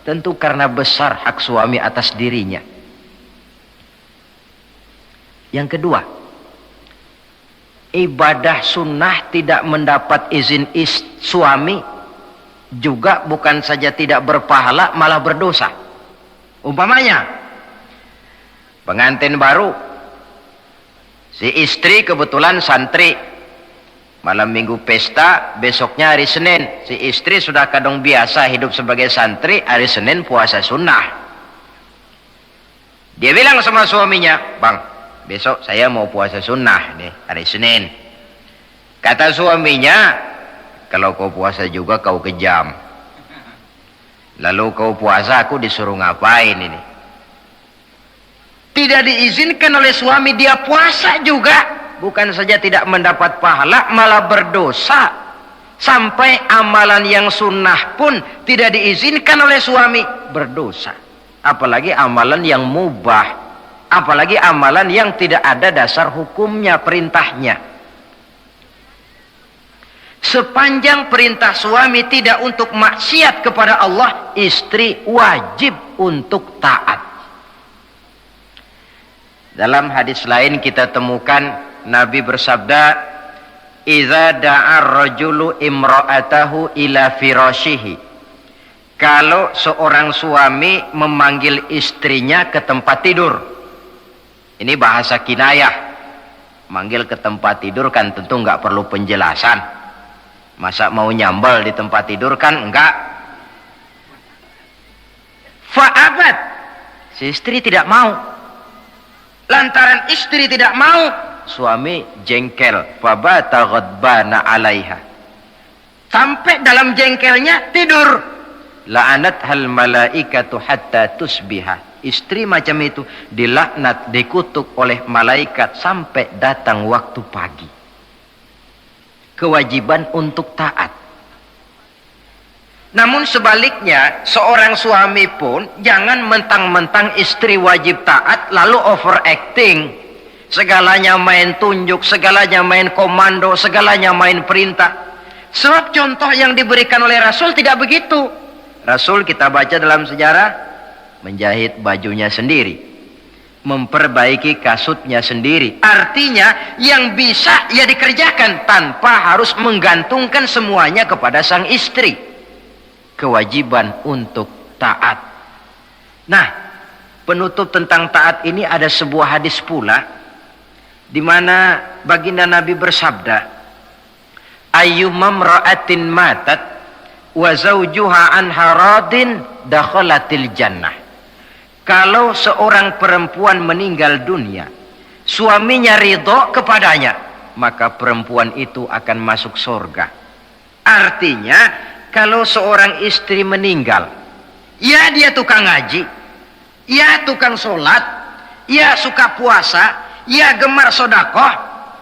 Tentu karena besar hak suami atas dirinya. Yang kedua, ibadah sunnah tidak mendapat izin suami juga bukan saja tidak berpahala, malah berdosa. Umpamanya, pengantin baru, si istri kebetulan santri, malam minggu pesta, besoknya hari Senin. Si istri sudah kadang biasa hidup sebagai santri, hari Senin puasa sunnah. Dia bilang sama suaminya, "Bang, besok saya mau puasa sunnah nih, hari Senin." Kata suaminya, "Kalau kau puasa juga kau kejam. Lalu kau puasa, aku disuruh ngapain ini?" Tidak diizinkan oleh suami, dia puasa juga. Bukan saja tidak mendapat pahala, malah berdosa. Sampai amalan yang sunnah pun tidak diizinkan oleh suami, berdosa. Apalagi amalan yang mubah, apalagi amalan yang tidak ada dasar hukumnya, perintahnya. Sepanjang perintah suami tidak untuk maksiat kepada Allah, istri wajib untuk taat. Dalam hadis lain kita temukan Nabi bersabda, "Idza da'a ar-rajulu imra'atahu ila firashihi." Kalau seorang suami memanggil istrinya ke tempat tidur. Ini bahasa kinayah. Manggil ke tempat tidur kan tentu enggak perlu penjelasan. Masa mau nyambal di tempat tidur kan enggak. Fa'abat. Si istri tidak mau. Lantaran istri tidak mau, suami jengkel, fabata ghadbana 'alaiha. Sampai dalam jengkelnya tidur. La'anat hal malaikatu hatta tusbiha. Istri macam itu dilaknat, dikutuk oleh malaikat sampai datang waktu pagi. Kewajiban untuk taat. Namun sebaliknya, seorang suami pun jangan mentang-mentang istri wajib taat lalu overacting. Segalanya main tunjuk, segalanya main komando, segalanya main perintah. Sebab contoh yang diberikan oleh Rasul tidak begitu. Rasul kita baca dalam sejarah, menjahit bajunya sendiri, memperbaiki kasutnya sendiri. Artinya yang bisa ia dikerjakan tanpa harus menggantungkan semuanya kepada sang istri. Kewajiban untuk taat. Nah, penutup tentang taat ini ada sebuah hadis pula di mana baginda Nabi bersabda, ayyumam ra'atin matat wa zawjuha anha radin dakhalatil jannah. Kalau seorang perempuan meninggal dunia, suaminya ridho kepadanya, maka perempuan itu akan masuk surga. Artinya, kalau seorang istri meninggal, ya dia tukang ngaji, ya tukang sholat, ya suka puasa, ya gemar sodakoh,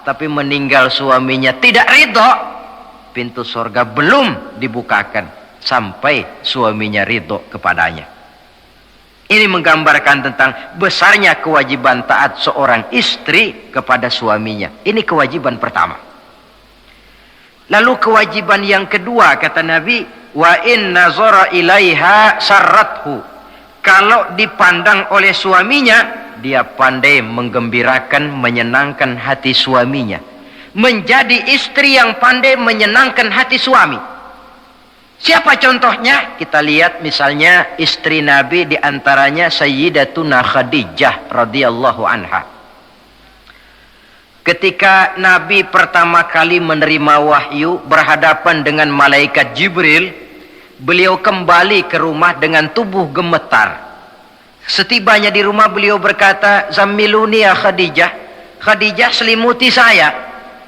tapi meninggal suaminya tidak ridho, pintu surga belum dibukakan sampai suaminya ridho kepadanya. Ini menggambarkan tentang besarnya kewajiban taat seorang istri kepada suaminya. Ini kewajiban pertama. Lalu kewajiban yang kedua, kata Nabi, wa in nazara ilaiha sarrathu. Kalau dipandang oleh suaminya, dia pandai menggembirakan, menyenangkan hati suaminya. Menjadi istri yang pandai menyenangkan hati suami. Siapa contohnya? Kita lihat misalnya istri Nabi, diantaranya Sayyidatuna Khadijah radhiyallahu anha. Ketika Nabi pertama kali menerima wahyu berhadapan dengan malaikat Jibril, beliau kembali ke rumah dengan tubuh gemetar. Setibanya di rumah beliau berkata, "Zammiluni ya Khadijah." Khadijah, selimuti saya.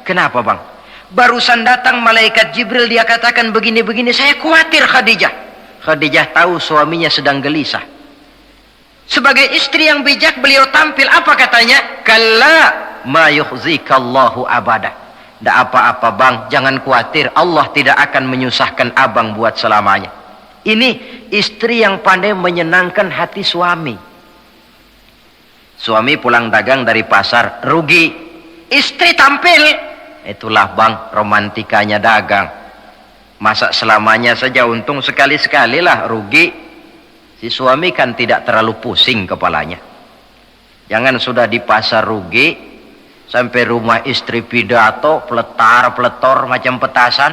Kenapa bang? Barusan datang malaikat Jibril, dia katakan begini-begini, saya khawatir Khadijah. Khadijah tahu suaminya sedang gelisah. Sebagai istri yang bijak beliau tampil, apa katanya? Kalla ma yukhzikallahu abada. Tidak apa-apa bang, jangan khawatir, Allah tidak akan menyusahkan abang buat selamanya. Ini istri yang pandai menyenangkan hati suami. Suami pulang dagang dari pasar, rugi. Istri tampil. Itulah bang, romantikanya dagang. Masa selamanya saja untung, sekali-sekali lah rugi. Si suami kan tidak terlalu pusing kepalanya. Jangan sudah di pasar rugi, sampai rumah istri pidato, peletar-peletor macam petasan.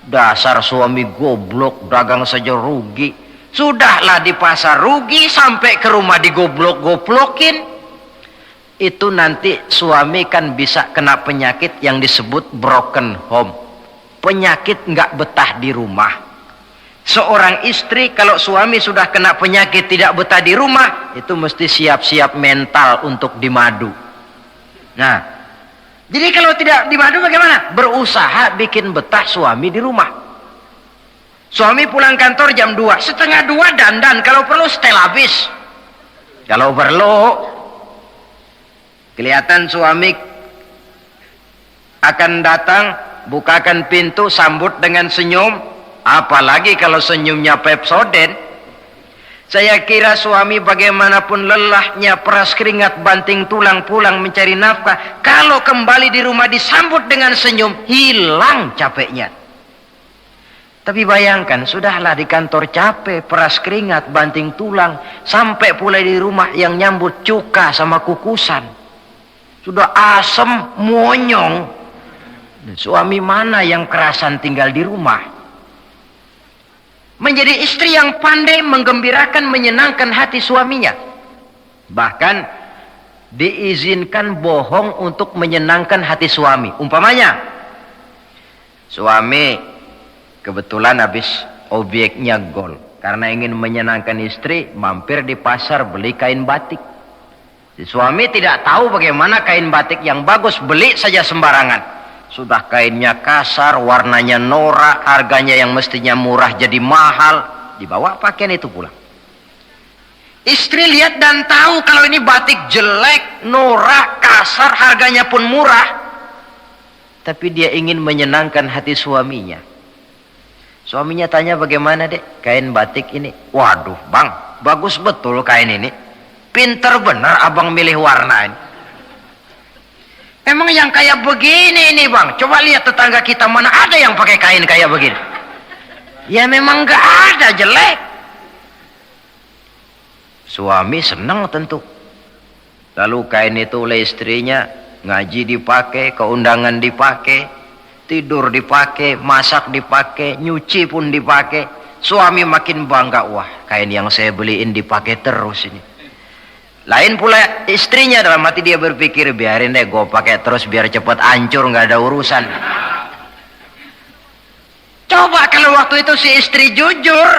Dasar suami goblok, dagang saja rugi. Sudahlah di pasar rugi, sampai ke rumah digoblok-goblokin. Itu nanti suami kan bisa kena penyakit yang disebut broken home. Penyakit nggak betah di rumah. Seorang istri kalau suami sudah kena penyakit tidak betah di rumah, itu mesti siap-siap mental untuk dimadu. Nah, jadi kalau tidak dimadu bagaimana? Berusaha bikin betah suami di rumah. Suami pulang kantor jam 2, setengah 2 dandan, kalau perlu setel habis. Kalau perlu kelihatan suami akan datang, bukakan pintu, sambut dengan senyum. Apalagi kalau senyumnya Pepsodent. Saya kira suami bagaimanapun lelahnya, peras keringat, banting tulang, pulang mencari nafkah, kalau kembali di rumah disambut dengan senyum, hilang capeknya. Tapi bayangkan, sudahlah di kantor capek, peras keringat, banting tulang, sampai pula di rumah yang nyambut cuka sama kukusan. Sudah asem, monyong. Suami mana yang kerasan tinggal di rumah? Menjadi istri yang pandai menggembirakan, menyenangkan hati suaminya. Bahkan diizinkan bohong untuk menyenangkan hati suami. Umpamanya, suami kebetulan habis objeknya gol. Karena ingin menyenangkan istri, mampir di pasar beli kain batik. Si suami tidak tahu bagaimana kain batik yang bagus, beli saja sembarangan. Sudah kainnya kasar, warnanya norak, harganya yang mestinya murah jadi mahal, dibawa pakaian itu pulang. Istri lihat dan tahu kalau ini batik jelek, norak, kasar, harganya pun murah. Tapi dia ingin menyenangkan hati suaminya. Suaminya tanya, bagaimana dek kain batik ini? Waduh bang, bagus betul kain ini. Pinter bener abang milih warna ini. Emang yang kayak begini ini bang, coba lihat tetangga kita, mana ada yang pakai kain kayak begini? Ya memang gak ada, jelek. Suami senang tentu. Lalu kain itu oleh istrinya, ngaji dipakai, keundangan dipakai, tidur dipakai, masak dipakai, nyuci pun dipakai. Suami makin bangga, wah kain yang saya beliin dipakai terus ini. Lain pula istrinya, dalam hati dia berpikir, biarin deh gue pakai terus biar cepat hancur, nggak ada urusan. Coba kalau waktu itu si istri jujur,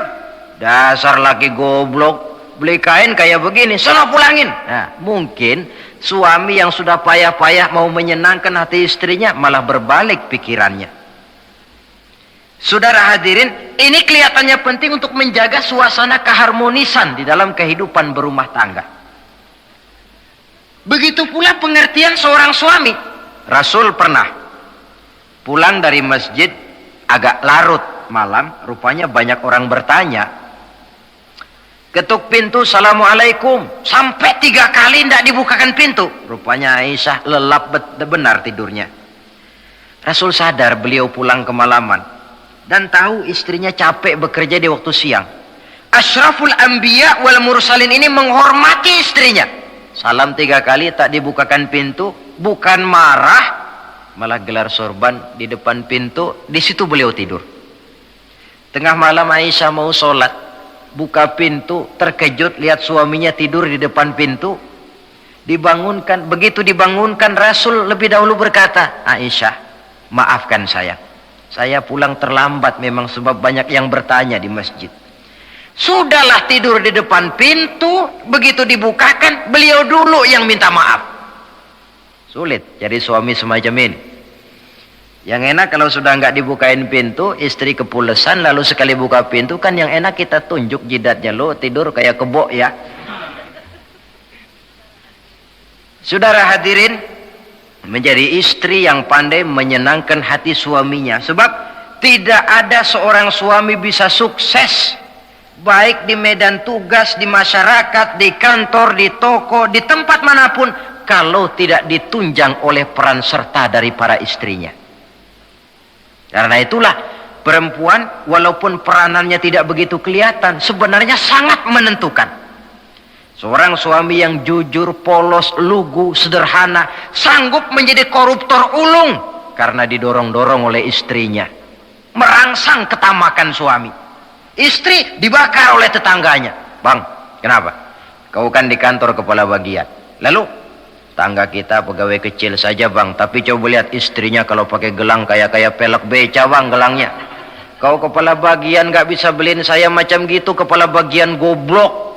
dasar laki goblok, beli kain kayak begini, sono pulangin. Nah, mungkin suami yang sudah payah-payah mau menyenangkan hati istrinya malah berbalik pikirannya. Saudara hadirin, ini kelihatannya penting untuk menjaga suasana keharmonisan di dalam kehidupan berumah tangga. Begitu pula pengertian seorang suami. Rasul pernah pulang dari masjid agak larut malam, rupanya banyak orang bertanya. Ketuk pintu, assalamualaikum, sampai 3 kali tidak dibukakan pintu. Rupanya Aisyah lelap benar tidurnya. Rasul sadar beliau pulang kemalaman dan tahu istrinya capek bekerja di waktu siang. Asyraful anbiya wal mursalin ini menghormati istrinya. Salam 3 kali tak dibukakan pintu, bukan marah, malah gelar sorban di depan pintu. Di situ beliau tidur. Tengah malam Aisyah mau sholat, buka pintu, terkejut lihat suaminya tidur di depan pintu. Dibangunkan, begitu dibangunkan Rasul lebih dahulu berkata, Aisyah, maafkan saya pulang terlambat memang sebab banyak yang bertanya di masjid. Sudahlah tidur di depan pintu, begitu dibukakan beliau dulu yang minta maaf. Sulit jadi suami semacam ini. Yang enak kalau sudah nggak dibukain pintu, istri kepulesan, lalu sekali buka pintu kan yang enak kita tunjuk jidatnya, lo tidur kayak kebo ya. Saudara hadirin, menjadi istri yang pandai menyenangkan hati suaminya, sebab tidak ada seorang suami bisa sukses baik di medan tugas, di masyarakat, di kantor, di toko, di tempat manapun kalau tidak ditunjang oleh peran serta dari para istrinya. Karena itulah perempuan walaupun peranannya tidak begitu kelihatan sebenarnya sangat menentukan. Seorang suami yang jujur, polos, lugu, sederhana, sanggup menjadi koruptor ulung karena didorong-dorong oleh istrinya, merangsang ketamakan suami. Istri dibakar oleh tetangganya. Bang, kenapa? Kau kan di kantor kepala bagian. Lalu tangga kita pegawai kecil saja bang, tapi coba lihat istrinya kalau pakai gelang kayak pelek beca bang gelangnya. Kau kepala bagian gak bisa beliin saya macam gitu, kepala bagian goblok.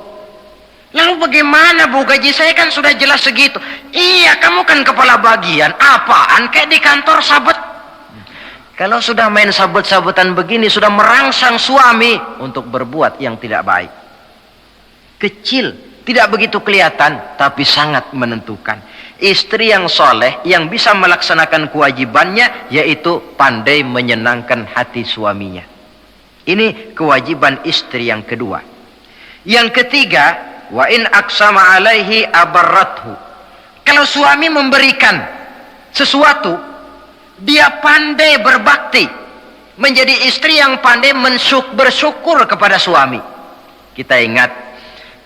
Lalu bagaimana bu, gaji saya kan sudah jelas segitu. Iya, kamu kan kepala bagian, apaan kayak di kantor sabet. Kalau sudah main sabet-sabetan begini, sudah merangsang suami untuk berbuat yang tidak baik. Kecil, tidak begitu kelihatan, tapi sangat menentukan. Istri yang soleh, yang bisa melaksanakan kewajibannya, yaitu pandai menyenangkan hati suaminya. Ini kewajiban istri yang kedua. Yang ketiga, wa in aqsama alaihi abarrathu. Kalau suami memberikan sesuatu, dia pandai berbakti, menjadi istri yang pandai bersyukur kepada suami. Kita ingat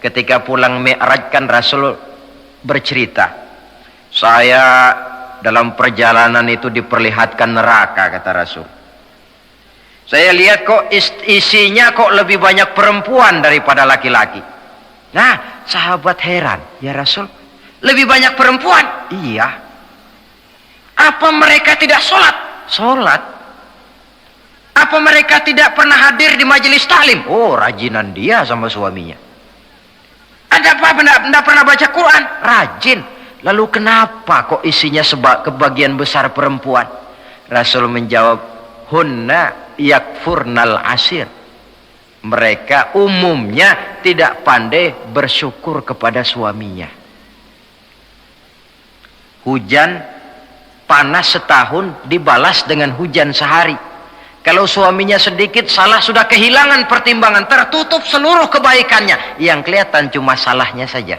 ketika pulang Mi'raj kan Rasul bercerita, saya dalam perjalanan itu diperlihatkan neraka, kata Rasul. Saya lihat kok isinya kok lebih banyak perempuan daripada laki-laki. Nah, sahabat heran, ya Rasul, lebih banyak perempuan? Iya. Apa mereka tidak sholat? Sholat. Apa mereka tidak pernah hadir di majelis taklim? Oh, rajinan dia sama suaminya. Ada apa? Tidak pernah baca Quran? Rajin. Lalu kenapa kok isinya kebagian besar perempuan? Rasul menjawab, hunna yakfurnal asir. Mereka umumnya tidak pandai bersyukur kepada suaminya. Hujan panas setahun dibalas dengan hujan sehari. Kalau suaminya sedikit salah, sudah kehilangan pertimbangan, tertutup seluruh kebaikannya. Yang kelihatan cuma salahnya saja.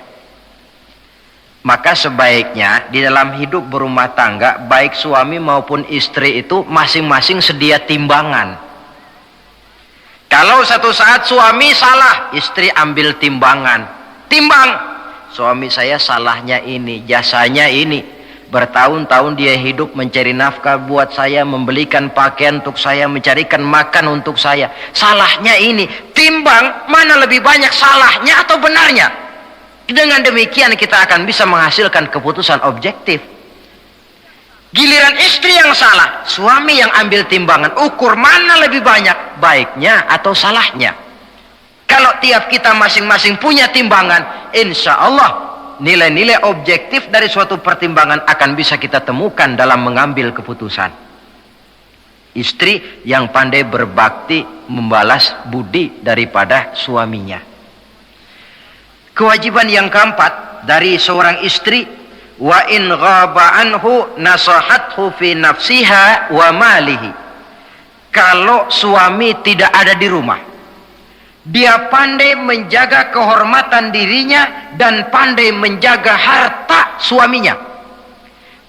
Maka sebaiknya di dalam hidup berumah tangga, baik suami maupun istri itu masing-masing sedia timbangan. Kalau satu saat suami salah, istri ambil timbangan. Timbang. Suami saya salahnya ini, jasanya ini. Bertahun-tahun dia hidup mencari nafkah buat saya, membelikan pakaian untuk saya, mencarikan makan untuk saya. Salahnya ini. Timbang mana lebih banyak salahnya atau benarnya. Dengan demikian kita akan bisa menghasilkan keputusan objektif. Giliran istri yang salah, suami yang ambil timbangan, ukur mana lebih banyak baiknya atau salahnya. Kalau tiap kita masing-masing punya timbangan, insya Allah nilai-nilai objektif dari suatu pertimbangan akan bisa kita temukan dalam mengambil keputusan. Istri yang pandai berbakti membalas budi daripada suaminya. Kewajiban yang keempat dari seorang istri, wa in ghaba anhu nasahathu fi nafsiha wa malihi. Kalau suami tidak ada di rumah, dia pandai menjaga kehormatan dirinya dan pandai menjaga harta suaminya.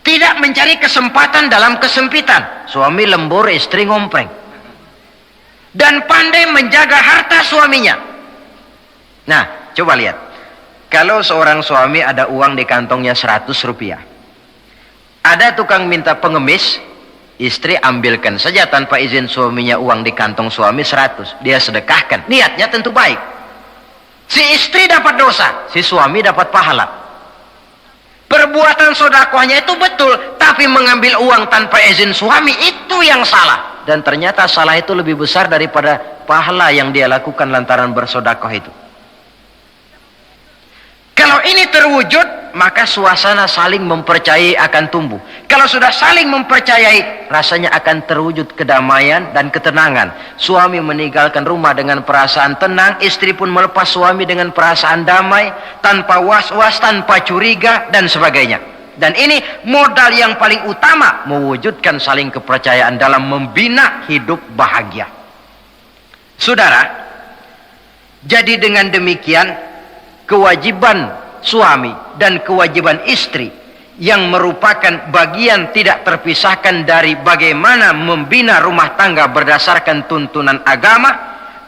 Tidak mencari kesempatan dalam kesempitan. Suami lembur, istri ngompreng. Dan pandai menjaga harta suaminya. Nah, coba lihat. Kalau seorang suami ada uang di kantongnya 100 rupiah. Ada tukang minta pengemis, istri ambilkan saja tanpa izin suaminya uang di kantong suami 100. Dia sedekahkan. Niatnya tentu baik. Si istri dapat dosa, si suami dapat pahala. Perbuatan sedekahnya itu betul, tapi mengambil uang tanpa izin suami itu yang salah. Dan ternyata salah itu lebih besar daripada pahala yang dia lakukan lantaran bersedekah itu. Kalau ini terwujud, maka suasana saling mempercayai akan tumbuh. Kalau sudah saling mempercayai, rasanya akan terwujud kedamaian dan ketenangan. Suami meninggalkan rumah dengan perasaan tenang, istri pun melepas suami dengan perasaan damai, tanpa was-was, tanpa curiga, dan sebagainya. Dan ini modal yang paling utama mewujudkan saling kepercayaan dalam membina hidup bahagia. Saudara, jadi dengan demikian, kewajiban suami dan kewajiban istri yang merupakan bagian tidak terpisahkan dari bagaimana membina rumah tangga berdasarkan tuntunan agama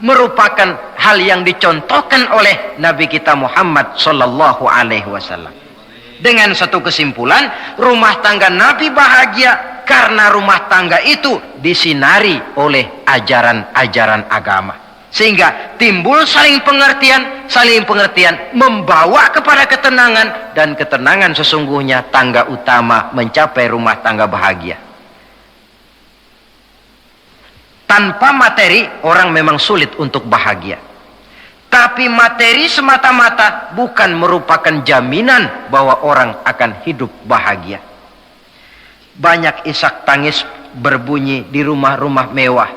merupakan hal yang dicontohkan oleh Nabi kita Muhammad sallallahu alaihi wasallam. Dengan satu kesimpulan, rumah tangga Nabi bahagia karena rumah tangga itu disinari oleh ajaran-ajaran agama. Sehingga timbul saling pengertian membawa kepada ketenangan, dan ketenangan sesungguhnya tangga utama mencapai rumah tangga bahagia. Tanpa materi orang memang sulit untuk bahagia. Tapi materi semata-mata bukan merupakan jaminan bahwa orang akan hidup bahagia. Banyak isak tangis berbunyi di rumah-rumah mewah.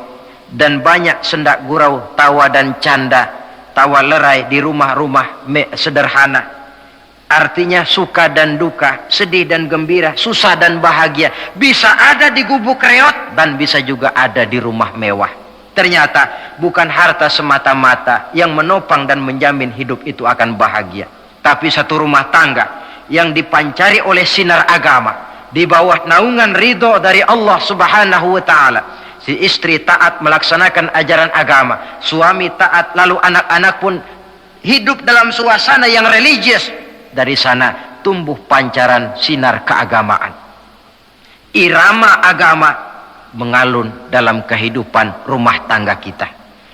Dan banyak sendak gurau, tawa dan canda, tawa lerai di rumah-rumah sederhana. Artinya suka dan duka, sedih dan gembira, susah dan bahagia bisa ada di gubuk reot dan bisa juga ada di rumah mewah. Ternyata bukan harta semata-mata yang menopang dan menjamin hidup itu akan bahagia, tapi satu rumah tangga yang dipancari oleh sinar agama di bawah naungan ridho dari Allah Subhanahu wa taala. Si istri taat melaksanakan ajaran agama, suami taat, lalu anak-anak pun hidup dalam suasana yang religius. Dari sana tumbuh pancaran sinar keagamaan. Irama agama mengalun dalam kehidupan rumah tangga kita.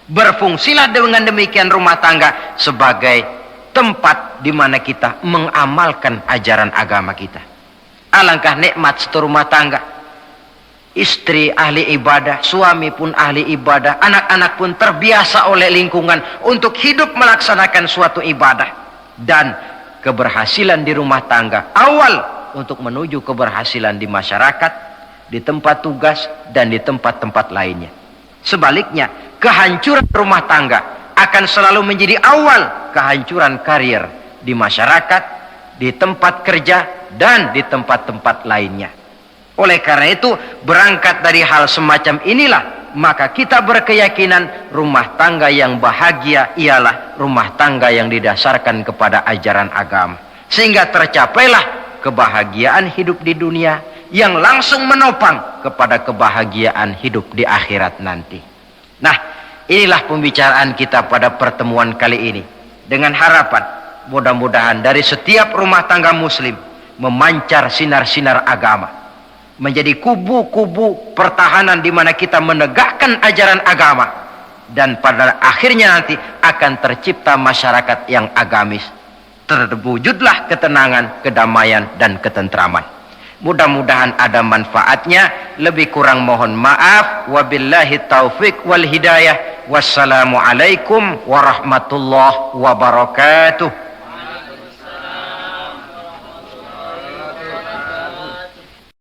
Berfungsilah dengan demikian rumah tangga sebagai tempat di mana kita mengamalkan ajaran agama kita. Alangkah nikmat satu rumah tangga. Istri ahli ibadah, suami pun ahli ibadah, anak-anak pun terbiasa oleh lingkungan untuk hidup melaksanakan suatu ibadah. Dan keberhasilan di rumah tangga awal untuk menuju keberhasilan di masyarakat, di tempat tugas, dan di tempat-tempat lainnya. Sebaliknya, kehancuran rumah tangga akan selalu menjadi awal kehancuran karier di masyarakat, di tempat kerja, dan di tempat-tempat lainnya. Oleh karena itu, berangkat dari hal semacam inilah, maka kita berkeyakinan rumah tangga yang bahagia ialah rumah tangga yang didasarkan kepada ajaran agama. Sehingga tercapailah kebahagiaan hidup di dunia yang langsung menopang kepada kebahagiaan hidup di akhirat nanti. Nah, inilah pembicaraan kita pada pertemuan kali ini. Dengan harapan mudah-mudahan dari setiap rumah tangga muslim memancar sinar-sinar agama, menjadi kubu-kubu pertahanan di mana kita menegakkan ajaran agama, dan pada akhirnya nanti akan tercipta masyarakat yang agamis. Terwujudlah ketenangan, kedamaian, dan ketentraman. Mudah-mudahan ada manfaatnya. Lebih kurang mohon maaf. Wabillahi taufik wal hidayah. Wassalamualaikum warahmatullahi wabarakatuh.